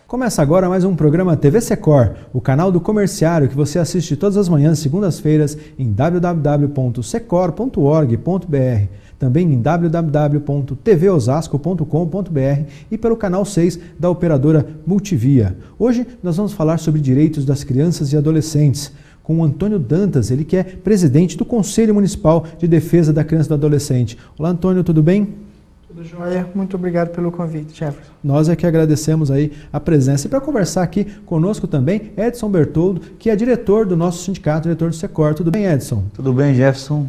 Começa agora mais um programa TV Secor, o canal do comerciário que você assiste todas as manhãs, segundas-feiras, em www.secor.org.br, também em www.tvosasco.com.br e pelo canal 6 da operadora Multivia. Hoje nós vamos falar sobre direitos das crianças e adolescentes, com o Antônio Dantas, ele que é presidente do Conselho Municipal de Defesa da Criança e do Adolescente. Olá, Antônio, tudo bem? Tudo jóia, muito obrigado pelo convite, Jefferson. Nós é que agradecemos aí a presença. E para conversar aqui conosco também, Edson Bertoldo, que é diretor do nosso sindicato, diretor do Secor. Tudo bem, Edson? Tudo bem, Jefferson.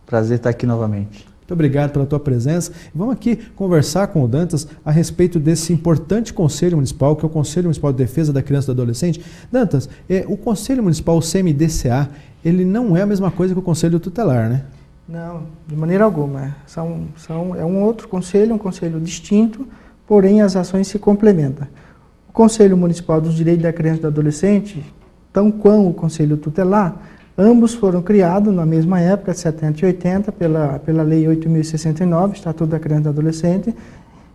Prazer estar aqui novamente. Muito obrigado pela tua presença. Vamos aqui conversar com o Dantas a respeito desse importante Conselho Municipal, que é o Conselho Municipal de Defesa da Criança e do Adolescente. Dantas, o Conselho Municipal, o CMDCA, ele não é a mesma coisa que o Conselho Tutelar, né? Não, de maneira alguma. É um outro conselho, um conselho distinto, porém as ações se complementam. O Conselho Municipal dos Direitos da Criança e do Adolescente, tão quanto o Conselho Tutelar, ambos foram criados na mesma época, 70 e 80, pela Lei 8.069, Estatuto da Criança e do Adolescente,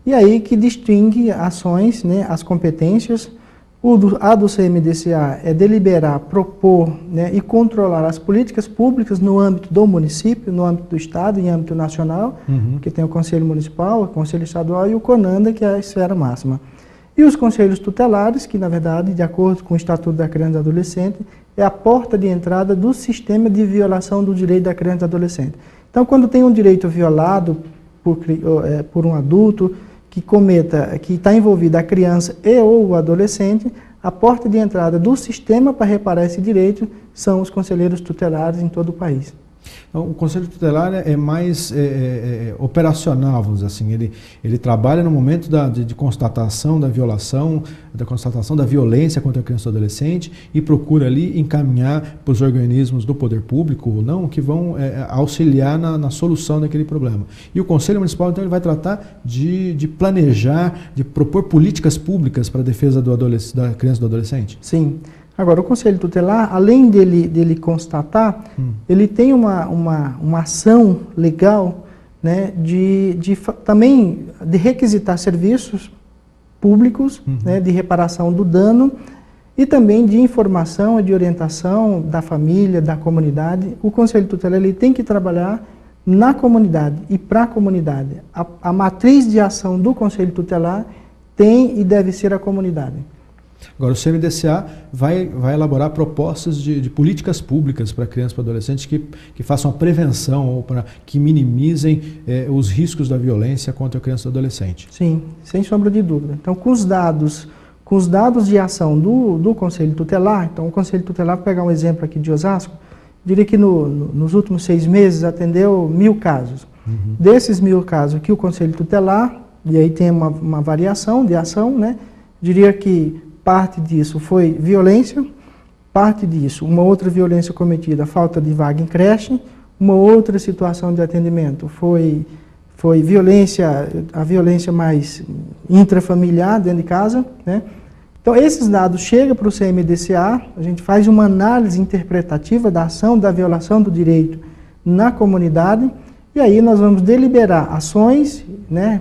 e aí que distingue ações, né, as competências. A do CMDCA é deliberar, propor, né, e controlar as políticas públicas no âmbito do município, no âmbito do estado e em âmbito nacional, que tem o Conselho Municipal, o Conselho Estadual e o CONANDA, que é a esfera máxima. E os conselhos tutelares, que na verdade, de acordo com o Estatuto da Criança e do Adolescente, é a porta de entrada do sistema de violação do direito da criança e do adolescente. Então, quando tem um direito violado por um adulto, que está envolvida a criança e ou o adolescente, a porta de entrada do sistema para reparar esse direito são os conselheiros tutelares em todo o país. Então, o Conselho Tutelar é mais operacional, vamos dizer assim, ele trabalha no momento de constatação da violação, da constatação da violência contra a criança e o adolescente e procura ali encaminhar para os organismos do poder público ou não, que vão auxiliar na solução daquele problema. E o Conselho Municipal, então, ele vai tratar de planejar, de propor políticas públicas para a defesa da criança e do adolescente? Sim. Agora, o Conselho Tutelar, além dele constatar, ele tem uma ação legal, né, também de requisitar serviços públicos, né, de reparação do dano e também de informação e de orientação da família, da comunidade. O Conselho Tutelar ele tem que trabalhar na comunidade e para a comunidade. A matriz de ação do Conselho Tutelar tem e deve ser a comunidade. Agora, o CMDCA vai elaborar propostas de políticas públicas para crianças e para adolescentes que façam a prevenção ou para que minimizem os riscos da violência contra a criança e o adolescente. Sim, sem sombra de dúvida. Então, com os dados de ação do Conselho Tutelar, então o Conselho Tutelar, vou pegar um exemplo aqui de Osasco, diria que nos últimos 6 meses atendeu 1.000 casos. Desses 1.000 casos aqui, o Conselho Tutelar, e aí tem uma variação de ação, né? Diria que parte disso foi violência, parte disso, uma outra violência cometida, falta de vaga em creche, uma outra situação de atendimento foi a violência mais intrafamiliar dentro de casa, né? Então, esses dados chegam para o CMDCA, a gente faz uma análise interpretativa da ação da violação do direito na comunidade, e aí nós vamos deliberar ações, né,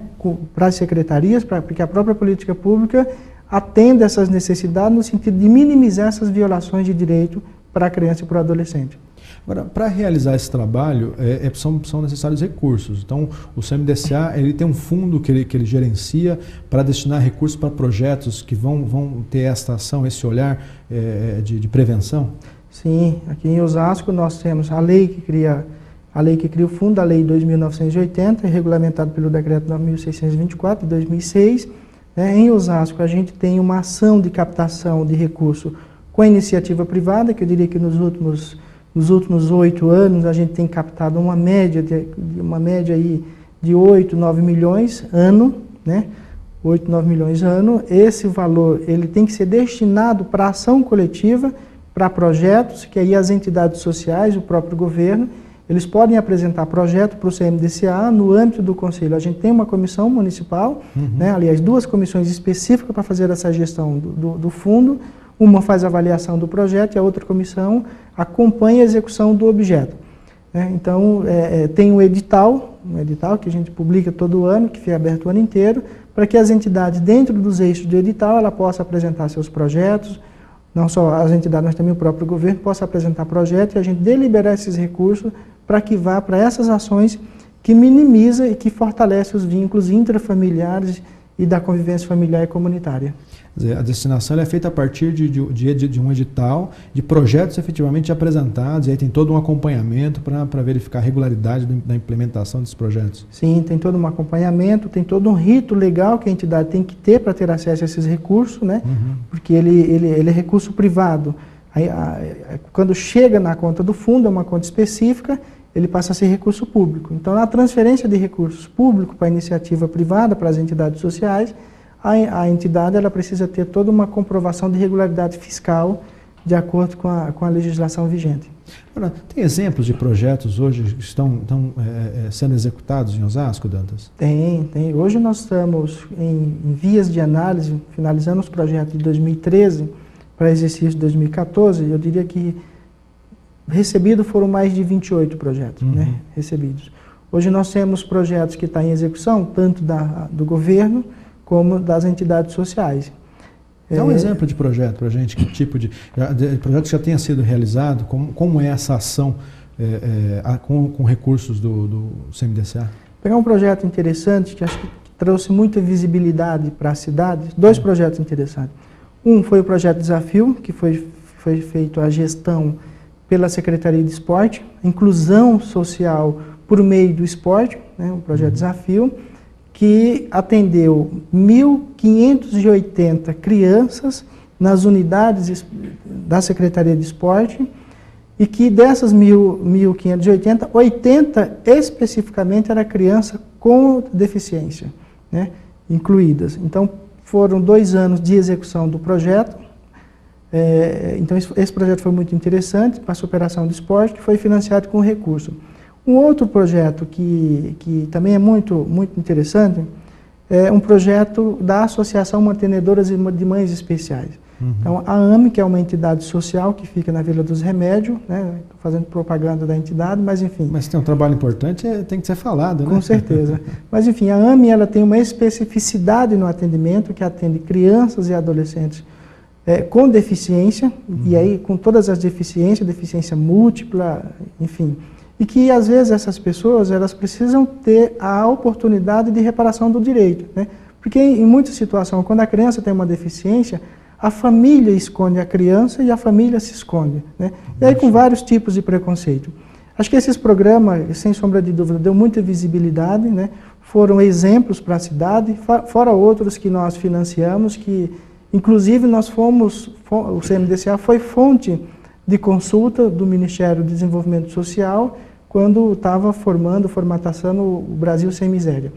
para as secretarias, porque a própria política pública atende essas necessidades no sentido de minimizar essas violações de direito para a criança e para o adolescente. Agora, para realizar esse trabalho, são necessários recursos. Então, o CMDCA ele tem um fundo que ele gerencia para destinar recursos para projetos que vão ter esta ação, esse olhar de prevenção? Sim, aqui em Osasco nós temos a lei que cria o fundo, a Lei 2.980, regulamentado pelo Decreto 9.624 de 2006. Em Osasco, a gente tem uma ação de captação de recurso com a iniciativa privada, que eu diria que nos últimos 8 anos a gente tem captado uma média aí de 8, 9 milhões ano, né? 8, 9 milhões ano. Esse valor ele tem que ser destinado para ação coletiva, para projetos, que aí as entidades sociais, o próprio governo, eles podem apresentar projeto para o CMDCA no âmbito do Conselho. A gente tem uma comissão municipal, né, aliás, 2 comissões específicas para fazer essa gestão do fundo. Uma faz a avaliação do projeto e a outra comissão acompanha a execução do objeto. né? Então, tem um edital que a gente publica todo ano, que fica aberto o ano inteiro, para que as entidades, dentro dos eixos do edital, ela possa apresentar seus projetos, não só as entidades, mas também o próprio governo possa apresentar projetos e a gente deliberar esses recursos para que vá para essas ações que minimiza e que fortalece os vínculos intrafamiliares e da convivência familiar e comunitária. A destinação ela é feita a partir de um edital, de projetos efetivamente apresentados, e aí tem todo um acompanhamento para verificar a regularidade da implementação desses projetos. Sim, tem todo um acompanhamento, tem todo um rito legal que a entidade tem que ter para ter acesso a esses recursos, né? Porque ele é recurso privado. Quando chega na conta do fundo, é uma conta específica, ele passa a ser recurso público. Então, na transferência de recursos públicos para a iniciativa privada, para as entidades sociais, a entidade ela precisa ter toda uma comprovação de regularidade fiscal de acordo com a legislação vigente. Agora, tem exemplos de projetos hoje que estão sendo executados em Osasco, Dantas? Tem. Hoje nós estamos em vias de análise, finalizando os projetos de 2013 para exercício de 2014. Eu diria que recebidos foram mais de 28 projetos, né, recebidos. Hoje nós temos projetos que estão em execução, tanto do governo como das entidades sociais. Dá um exemplo de projeto para a gente, que tipo de projeto que já tenha sido realizado, como é essa ação com recursos do CMDCA? Pegar um projeto interessante, que acho que trouxe muita visibilidade para a cidade, dois projetos interessantes. Um foi o projeto Desafio, que foi feito a gestão pela Secretaria de Esporte, inclusão social por meio do esporte, né, o projeto Desafio, que atendeu 1.580 crianças nas unidades da Secretaria de Esporte e que dessas 1.580, 80 especificamente era criança com deficiência, né, incluídas. Então, foram 2 anos de execução do projeto. Então, esse projeto foi muito interessante para a superação do esporte, que foi financiado com recurso. Um outro projeto que também é muito interessante é um projeto da Associação Mantenedoras de Mães Especiais. Então, a AME, que é uma entidade social que fica na Vila dos Remédios, né? Estou fazendo propaganda da entidade, mas enfim... Mas tem um trabalho importante, tem que ser falado, né? Com certeza. Mas enfim, a AME ela tem uma especificidade no atendimento, que atende crianças e adolescentes com deficiência, e aí com todas as deficiências, deficiência múltipla, enfim... E que, às vezes, essas pessoas elas precisam ter a oportunidade de reparação do direito, né? Porque, em muitas situações, quando a criança tem uma deficiência, a família esconde a criança e a família se esconde, né? E aí, com vários tipos de preconceito. Acho que esses programas, sem sombra de dúvida, deu muita visibilidade, né? Foram exemplos para a cidade, fora outros que nós financiamos, que, inclusive, o CMDCA foi fonte de consulta do Ministério do Desenvolvimento Social, quando estava formatação o Brasil Sem Miséria.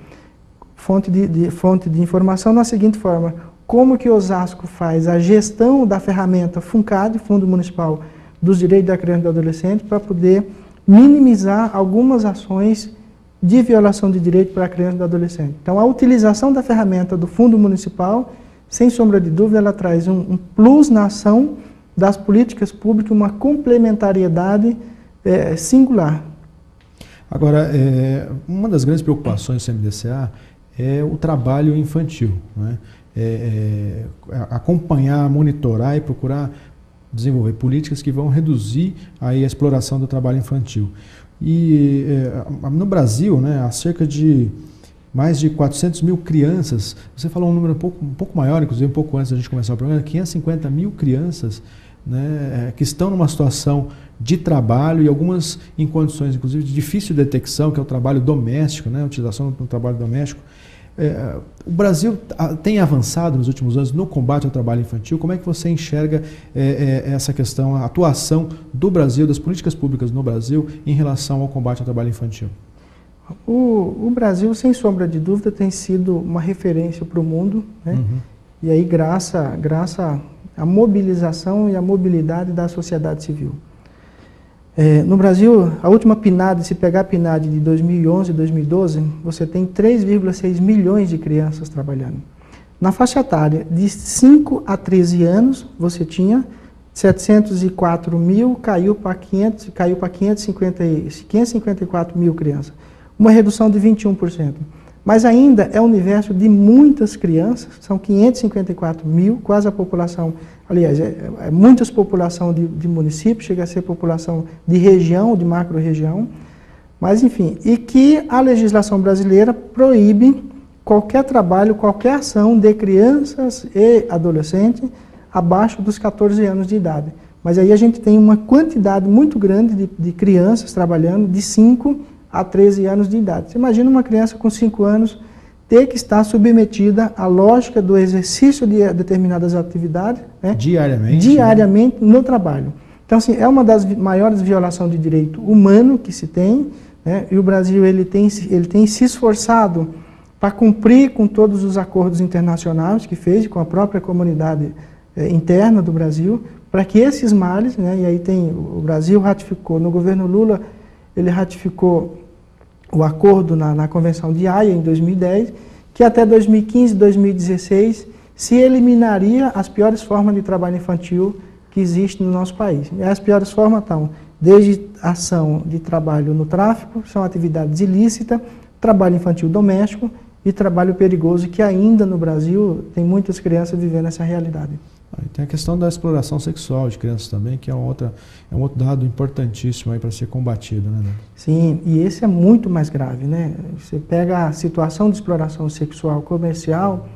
Fonte de informação da seguinte forma: como que Osasco faz a gestão da ferramenta FUNCAD, Fundo Municipal dos Direitos da Criança e do Adolescente, para poder minimizar algumas ações de violação de direito para a criança e do adolescente. Então, a utilização da ferramenta do Fundo Municipal, sem sombra de dúvida, ela traz um plus na ação das políticas públicas, uma complementariedade singular. Agora, uma das grandes preocupações do CMDCA é o trabalho infantil, né? Acompanhar, monitorar e procurar desenvolver políticas que vão reduzir aí a exploração do trabalho infantil. E no Brasil, né, há cerca de mais de 400 mil crianças, você falou um número um pouco maior, inclusive um pouco antes da gente começar o programa, 550 mil crianças, né, que estão numa situação de trabalho e algumas em condições, inclusive, de difícil detecção, que é o trabalho doméstico, né, a utilização do trabalho doméstico. O Brasil tem avançado nos últimos anos no combate ao trabalho infantil. Como é que você enxerga essa questão, a atuação do Brasil, das políticas públicas no Brasil em relação ao combate ao trabalho infantil? O Brasil, sem sombra de dúvida, tem sido uma referência para o mundo, né? E aí graças à mobilização e à mobilidade da sociedade civil. No Brasil, a última PNAD, se pegar a PNAD de 2011 e 2012, você tem 3,6 milhões de crianças trabalhando. Na faixa etária de 5 a 13 anos, você tinha 704 mil caiu para 554 mil crianças. Uma redução de 21%. Mas ainda é um universo de muitas crianças, são 554 mil, quase a população, aliás, muitas população de município, chega a ser população de região, de macro-região, mas enfim, e que a legislação brasileira proíbe qualquer trabalho, qualquer ação de crianças e adolescentes abaixo dos 14 anos de idade. Mas aí a gente tem uma quantidade muito grande de crianças trabalhando de 5 a 13 anos de idade. Você imagina uma criança com 5 anos ter que estar submetida à lógica do exercício de determinadas atividades, né? Diariamente no trabalho. Então, assim, é uma das maiores violações de direito humano que se tem, né? E o Brasil ele tem se esforçado para cumprir com todos os acordos internacionais que fez com a própria comunidade interna do Brasil, para que esses males, né? E aí o Brasil ratificou, no governo Lula, ele ratificou o acordo na Convenção de Haia, em 2010, que até 2015, 2016, se eliminaria as piores formas de trabalho infantil que existem no nosso país. E as piores formas estão desde ação de trabalho no tráfico, são atividades ilícitas, trabalho infantil doméstico e trabalho perigoso, que ainda no Brasil tem muitas crianças vivendo essa realidade. Tem a questão da exploração sexual de crianças também, que é um outro dado importantíssimo para ser combatido, né? Sim, e esse é muito mais grave, né? Você pega a situação de exploração sexual comercial,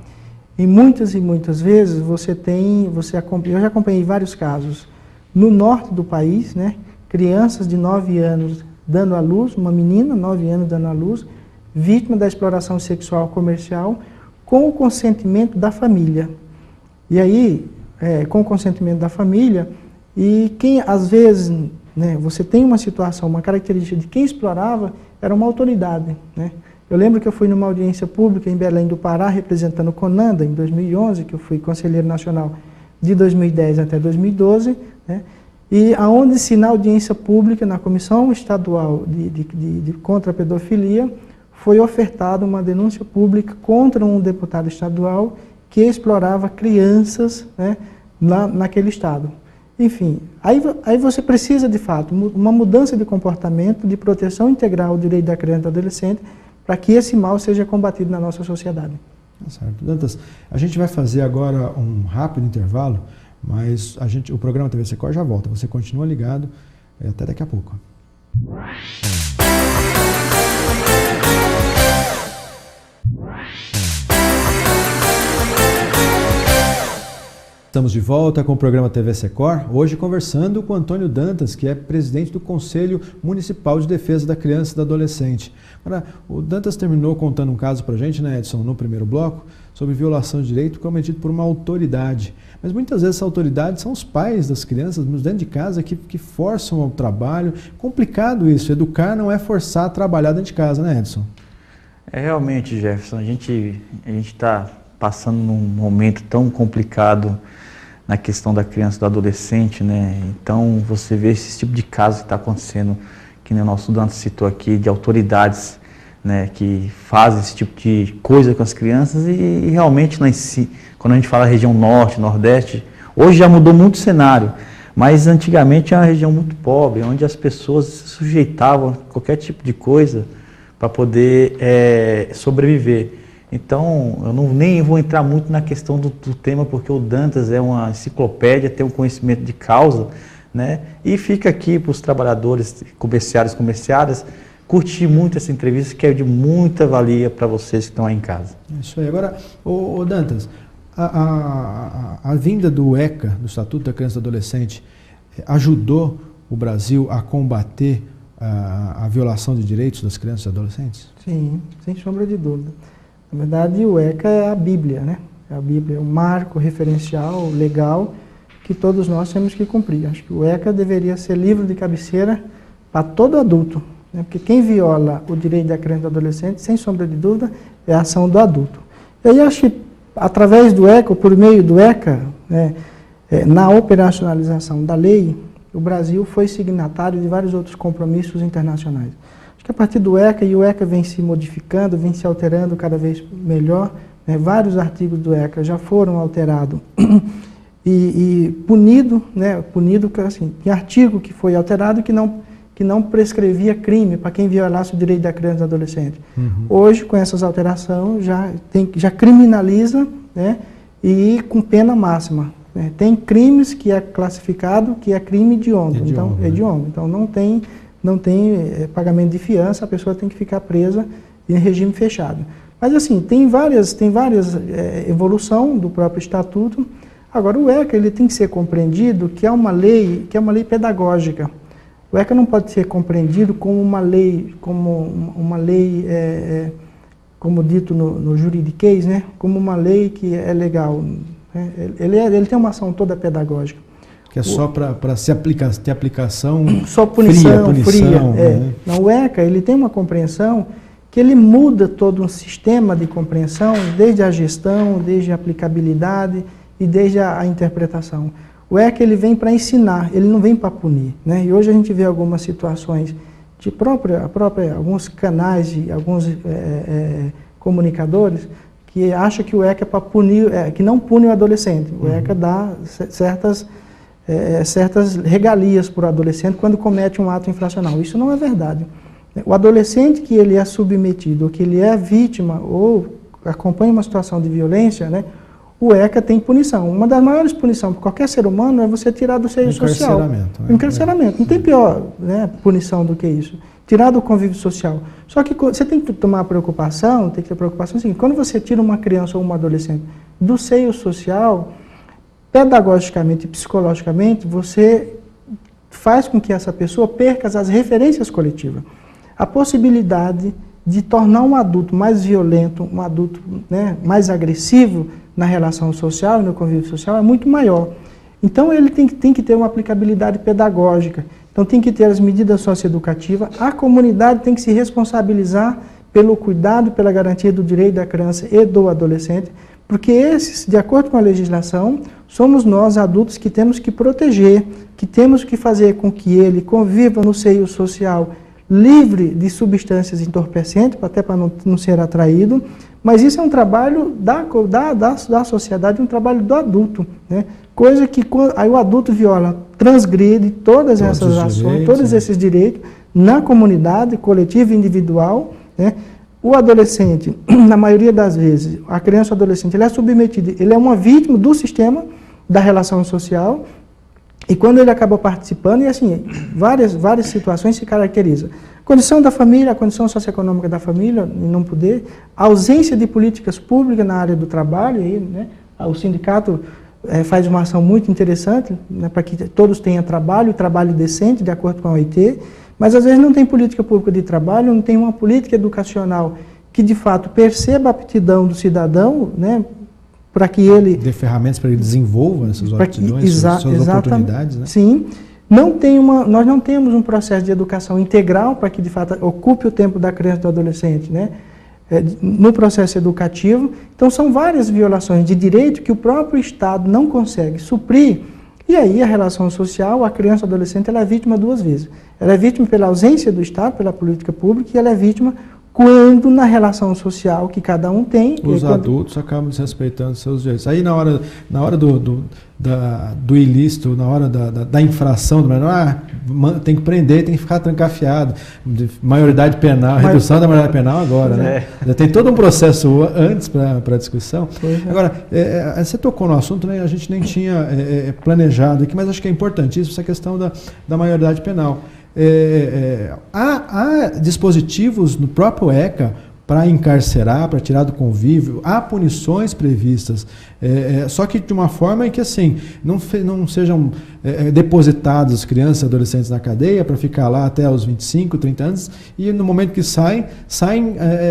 e muitas vezes eu já acompanhei vários casos no norte do país, né? Crianças de 9 anos dando à luz, uma menina, 9 anos dando à luz, vítima da exploração sexual comercial, com o consentimento da família. E aí, com o consentimento da família, e quem, às vezes, né, você tem uma situação, uma característica de quem explorava, era uma autoridade, né? Eu lembro que eu fui numa audiência pública em Belém do Pará, representando o CONANDA, em 2011, que eu fui conselheiro nacional de 2010 até 2012, né? E aonde na audiência pública, na Comissão Estadual de contra a Pedofilia, foi ofertada uma denúncia pública contra um deputado estadual que explorava crianças, né, naquele estado. Enfim, aí você precisa, de fato, uma mudança de comportamento, de proteção integral ao direito da criança e do adolescente, para que esse mal seja combatido na nossa sociedade. Certo. Dantas, a gente vai fazer agora um rápido intervalo, mas o programa TV Secor já volta. Você continua ligado, até daqui a pouco. Estamos de volta com o programa TV Secor, hoje conversando com Antônio Dantas, que é presidente do Conselho Municipal de Defesa da Criança e do Adolescente. Agora, o Dantas terminou contando um caso para a gente, né, Edson, no primeiro bloco, sobre violação de direito cometido por uma autoridade. Mas muitas vezes essa autoridade são os pais das crianças, dentro de casa, que forçam ao trabalho. Complicado isso, educar não é forçar a trabalhar dentro de casa, né, Edson? Realmente, Jefferson, a gente está passando num momento tão complicado na questão da criança e do adolescente, né? Então você vê esse tipo de caso que está acontecendo, que o nosso Dantas citou aqui, de autoridades, né, que fazem esse tipo de coisa com as crianças e realmente lá em si, quando a gente fala região norte, nordeste, hoje já mudou muito o cenário, mas antigamente era uma região muito pobre, onde as pessoas se sujeitavam a qualquer tipo de coisa para poder sobreviver. Então, eu nem vou entrar muito na questão do tema, porque o Dantas é uma enciclopédia, tem um conhecimento de causa, né? E fica aqui para os trabalhadores comerciárias, curtir muito essa entrevista, que é de muita valia para vocês que estão aí em casa. Isso aí. Agora, ô Dantas, a vinda do ECA, do Estatuto da Criança e do Adolescente, ajudou o Brasil a combater a violação de direitos das crianças e adolescentes? Sim, sem sombra de dúvida. Na verdade, o ECA é a Bíblia, né? A Bíblia é um marco referencial legal que todos nós temos que cumprir. Acho que o ECA deveria ser livro de cabeceira para todo adulto, né? Porque quem viola o direito da criança e do adolescente, sem sombra de dúvida, é a ação do adulto. E aí acho que através do ECA, ou por meio do ECA, né, na operacionalização da lei, o Brasil foi signatário de vários outros compromissos internacionais. Que a partir do ECA, e o ECA vem se modificando, vem se alterando cada vez melhor, né? Vários artigos do ECA já foram alterados e punido, né, punido assim, em artigo que foi alterado que não prescrevia crime para quem violasse o direito da criança e do adolescente. Hoje, com essas alterações, já criminaliza, né, e com pena máxima. Né. Tem crimes que é classificado que é crime hediondo, então não tem pagamento de fiança, a pessoa tem que ficar presa em regime fechado. Mas assim, tem várias evolução do próprio estatuto. Agora, o ECA ele tem que ser compreendido que é uma lei pedagógica. O ECA não pode ser compreendido como uma lei, como dito no juridiquês, né? Como uma lei que é legal. Né? Ele tem uma ação toda pedagógica. Que é só para ter aplicação só punição fria. Né? Não, o ECA ele tem uma compreensão que ele muda todo um sistema de compreensão, desde a gestão, desde a aplicabilidade e desde a interpretação. O ECA ele vem para ensinar, ele não vem para punir. Né? E hoje a gente vê algumas situações de alguns canais, de alguns comunicadores que acham que o ECA é para punir, que não pune o adolescente. O ECA dá certas regalias para o adolescente quando comete um ato infracional. Isso não é verdade. O adolescente que ele é submetido, ou que ele é vítima, ou acompanha uma situação de violência, né, o ECA tem punição. Uma das maiores punições para qualquer ser humano é você tirar do seio social. Encarceramento. Não tem pior, né, punição do que isso. Tirar do convívio social. Só que você tem que tomar preocupação, tem que ter preocupação assim, quando você tira uma criança ou uma adolescente do seio social, pedagogicamente e psicologicamente, você faz com que essa pessoa perca as referências coletivas. A possibilidade de tornar um adulto mais violento, um adulto, né, mais agressivo na relação social e no convívio social é muito maior. Então ele tem que ter uma aplicabilidade pedagógica, então tem que ter as medidas socioeducativas, a comunidade tem que se responsabilizar pelo cuidado, pela garantia do direito da criança e do adolescente, porque esses, de acordo com a legislação, somos nós adultos que temos que proteger, que temos que fazer com que ele conviva no seio social livre de substâncias entorpecentes, até para não ser atraído, mas isso é um trabalho da sociedade, um trabalho do adulto, né? Coisa que aí o adulto viola, transgride todas essas ações, todos esses direitos na comunidade, coletiva e individual, né? O adolescente, na maioria das vezes, a criança ou adolescente, ele é submetido, ele é uma vítima do sistema da relação social. E quando ele acaba participando, e assim, várias situações se caracterizam. Condição da família, a condição socioeconômica da família, em não poder, a ausência de políticas públicas na área do trabalho, aí, né, o sindicato faz uma ação muito interessante, né, para que todos tenham trabalho decente, de acordo com a OIT, mas às vezes não tem política pública de trabalho, não tem uma política educacional que de fato perceba a aptidão do cidadão, né, para que ele... Dê ferramentas para que ele desenvolva essas aptidões, suas oportunidades, né? Sim. Nós não temos um processo de educação integral para que, de fato, ocupe o tempo da criança e do adolescente, né? No processo educativo. Então, são várias violações de direito que o próprio Estado não consegue suprir. E aí, a relação social, a criança e o adolescente, ela é vítima duas vezes. Ela é vítima pela ausência do Estado, pela política pública, e ela é vítima quando na relação social que cada um tem... Os adultos acabam desrespeitando seus direitos. Aí na hora do ilícito, na hora da infração, tem que prender, tem que ficar trancafiado. Maioridade penal, redução da maioridade penal agora, né? Já tem todo um processo antes para discussão. Agora, você tocou no assunto, né? A gente nem tinha planejado aqui, mas acho que é importantíssimo essa questão da maioridade penal. Há dispositivos no próprio ECA para encarcerar, para tirar do convívio, há punições previstas, só que de uma forma em que assim, não sejam depositados crianças e adolescentes na cadeia para ficar lá até os 25, 30 anos, e no momento que saem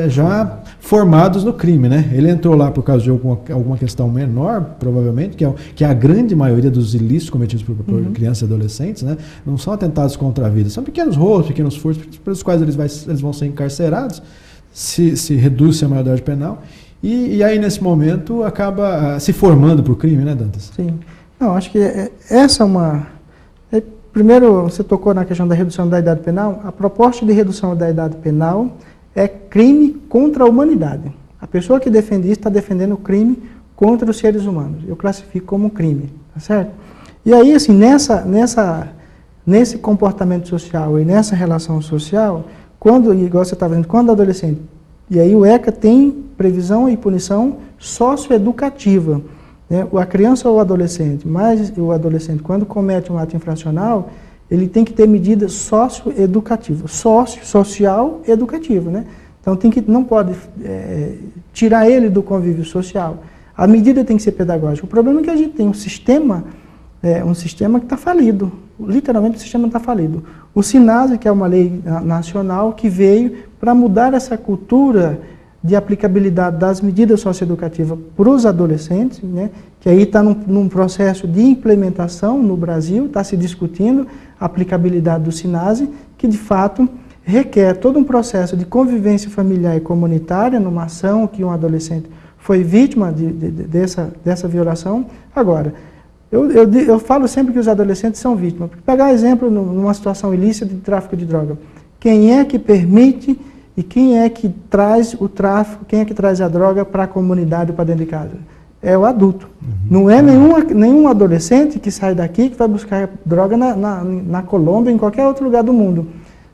já formados no crime, né? Ele entrou lá por causa de alguma questão menor, provavelmente, que é a grande maioria dos ilícitos cometidos por crianças e adolescentes, né? Não são atentados contra a vida, são pequenos roubos, pequenos furtos, pelos quais eles vão ser encarcerados, se reduz a maioridade penal, e aí nesse momento acaba se formando para o crime, né, Dantas? Sim. Não, acho que essa é uma... Primeiro, você tocou na questão da redução da idade penal. A proposta de redução da idade penal é crime contra a humanidade. A pessoa que defende isso está defendendo o crime contra os seres humanos. Eu classifico como crime. tá certo? E aí, assim, nesse comportamento social e nessa relação social, igual você estava dizendo, quando adolescente, e aí o ECA tem previsão e punição socioeducativa, né? A criança ou o adolescente, mas o adolescente, quando comete um ato infracional, ele tem que ter medidas socioeducativas, social educativa, né? Então não pode tirar ele do convívio social. A medida tem que ser pedagógica. O problema é que a gente tem um sistema que está falido. Literalmente o sistema está falido. O SINASE, que é uma lei nacional que veio para mudar essa cultura de aplicabilidade das medidas socioeducativas para os adolescentes, né, que aí está num processo de implementação no Brasil, está se discutindo a aplicabilidade do SINASE, que de fato requer todo um processo de convivência familiar e comunitária numa ação que um adolescente foi vítima dessa violação. Agora, eu falo sempre que os adolescentes são vítimas. Pegar exemplo numa situação ilícita de tráfico de droga. Quem é que permite e quem é que traz o tráfico, quem é que traz a droga para a comunidade, para dentro de casa? É o adulto. Não é nenhum adolescente que sai daqui que vai buscar droga na Colômbia, em qualquer outro lugar do mundo.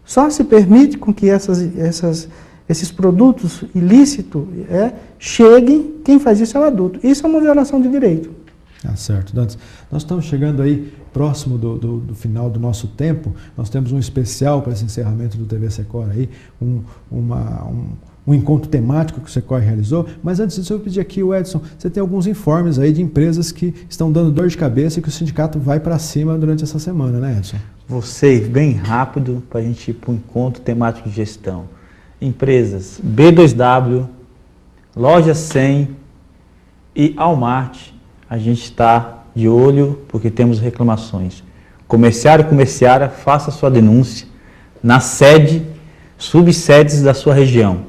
Só se permite com que esses produtos ilícitos cheguem, quem faz isso é o adulto. Isso é uma violação de direito. Ah, certo. Dantas, nós estamos chegando aí próximo do final do nosso tempo. Nós temos um especial para esse encerramento do TV Secor aí, um encontro temático que o Secor realizou. Mas antes disso, eu pedi aqui, o Edson, você tem alguns informes aí de empresas que estão dando dor de cabeça e que o sindicato vai para cima durante essa semana, né, Edson? Vocês, bem rápido, para a gente ir para o encontro temático de gestão. Empresas B2W, Loja 100 e Almart. A gente está de olho porque temos reclamações. Comerciário e comerciária, faça sua denúncia na sede, subsedes da sua região.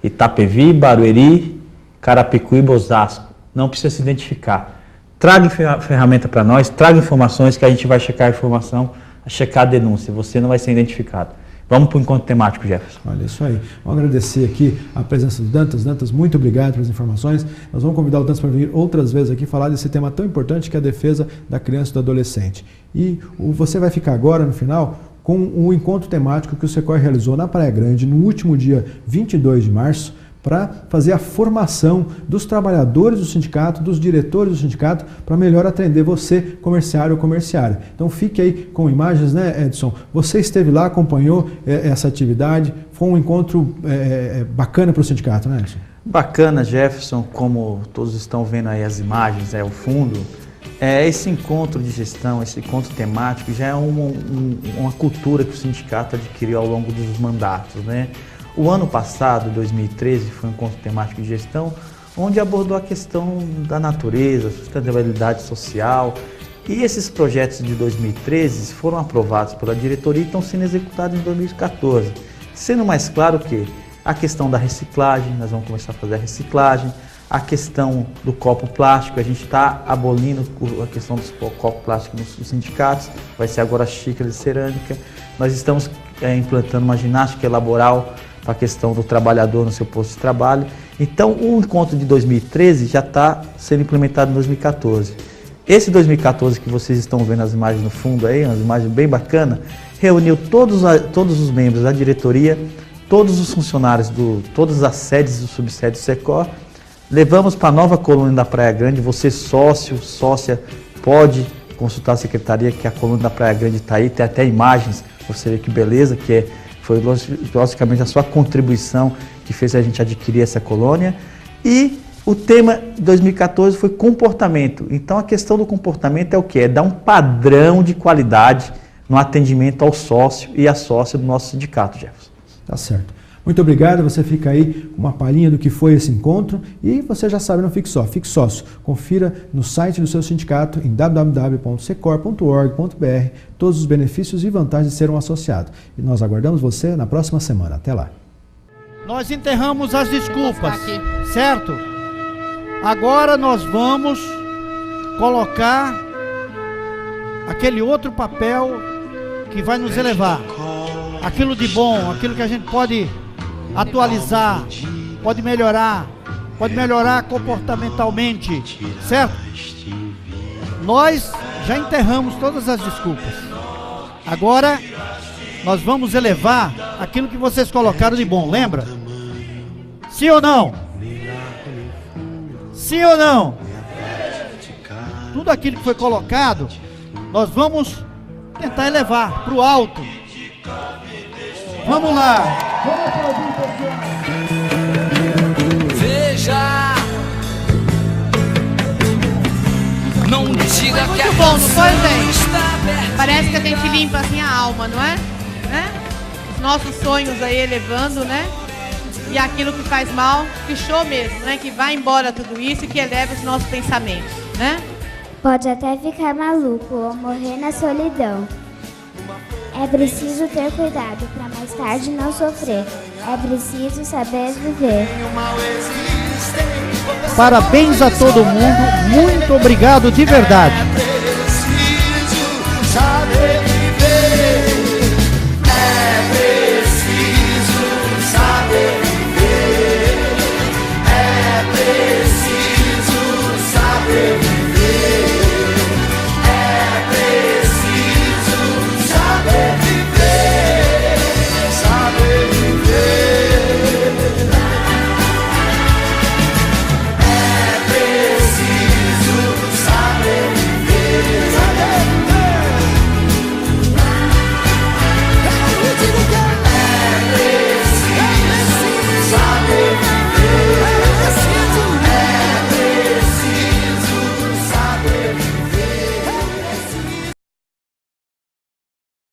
Itapevi, Barueri, Carapicuíba, Osasco. Não precisa se identificar. Traga ferramenta para nós, traga informações que a gente vai checar a informação, checar a denúncia. Você não vai ser identificado. Vamos para o encontro temático, Jefferson. Olha, isso aí. Vamos agradecer aqui a presença do Dantas. Dantas, muito obrigado pelas informações. Nós vamos convidar o Dantas para vir outras vezes aqui falar desse tema tão importante que é a defesa da criança e do adolescente. E você vai ficar agora, no final, com o encontro temático que o Secor realizou na Praia Grande, no último dia 22 de março, para fazer a formação dos trabalhadores do sindicato, dos diretores do sindicato, para melhor atender você, comerciário ou comerciária. Então fique aí com imagens, né, Edson? Você esteve lá, acompanhou essa atividade, foi um encontro bacana para o sindicato, né, Edson? Bacana, Jefferson, como todos estão vendo aí as imagens, o fundo. Esse encontro de gestão, esse encontro temático já é uma cultura que o sindicato adquiriu ao longo dos mandatos, né? O ano passado, 2013, foi um encontro temático de gestão, onde abordou a questão da natureza, sustentabilidade social. E esses projetos de 2013 foram aprovados pela diretoria e estão sendo executados em 2014. Sendo mais claro que a questão da reciclagem, nós vamos começar a fazer a reciclagem, a questão do copo plástico, a gente está abolindo a questão dos copos plásticos nos sindicatos, vai ser agora a xícara de cerâmica. Nós estamos implantando uma ginástica laboral para a questão do trabalhador no seu posto de trabalho. Então, o encontro de 2013 já está sendo implementado em 2014. Esse 2014 que vocês estão vendo as imagens no fundo aí, umas imagens bem bacanas, reuniu todos os membros da diretoria, todos os funcionários, todas as sedes do subsede do Secor. Levamos para a nova colônia da Praia Grande. Você, sócio, sócia, pode consultar a secretaria, que a colônia da Praia Grande está aí, tem até imagens, você vê que beleza, foi logicamente a sua contribuição que fez a gente adquirir essa colônia. E o tema de 2014 foi comportamento. Então a questão do comportamento é o quê? É dar um padrão de qualidade no atendimento ao sócio e à sócia do nosso sindicato, Jefferson. Tá certo. Muito obrigado, você fica aí com uma palhinha do que foi esse encontro e você já sabe, não fique só, fique sócio. Confira no site do seu sindicato em www.secor.org.br todos os benefícios e vantagens de ser um associado. E nós aguardamos você na próxima semana. Até lá. Nós enterramos as desculpas, certo? Agora nós vamos colocar aquele outro papel que vai nos elevar. Aquilo de bom, aquilo que a gente pode atualizar, pode melhorar comportamentalmente, certo? nós já enterramos todas as desculpas. Agora, nós vamos elevar aquilo que vocês colocaram de bom, lembra? Sim ou não? Sim ou não? Tudo aquilo que foi colocado, nós vamos tentar elevar para o alto. Vamos lá. Veja, não diga foi que muito bom, não foi, gente? Parece que a gente limpa assim a alma, não é? Né? Os nossos sonhos aí elevando, né? E aquilo que faz mal, que show mesmo, né? Que vai embora tudo isso e que eleva os nossos pensamentos, né? Pode até ficar maluco ou morrer na solidão. É preciso ter cuidado para mais tarde não sofrer. É preciso saber viver. Parabéns a todo mundo. Muito obrigado de verdade.